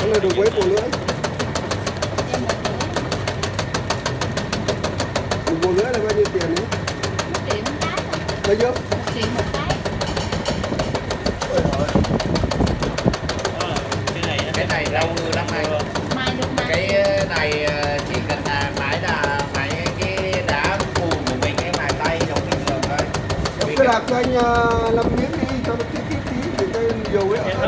Đó là được mấy bộ lưỡi. Một bộ lưỡi là bao nhiêu tiền đấy? 1 triệu một cái thôi. Bao nhiêu? 1 triệu một cái. Ôi trời ơi. Cái này lâu lắm anh. Mai được mai. Cái này chỉ cần là máy cái đá phùn của mình, cái mài tay giống bình thường thôi. Cứ làm cho anh làm miếng đi cho nó tí tí tí để cho nhiều ấy.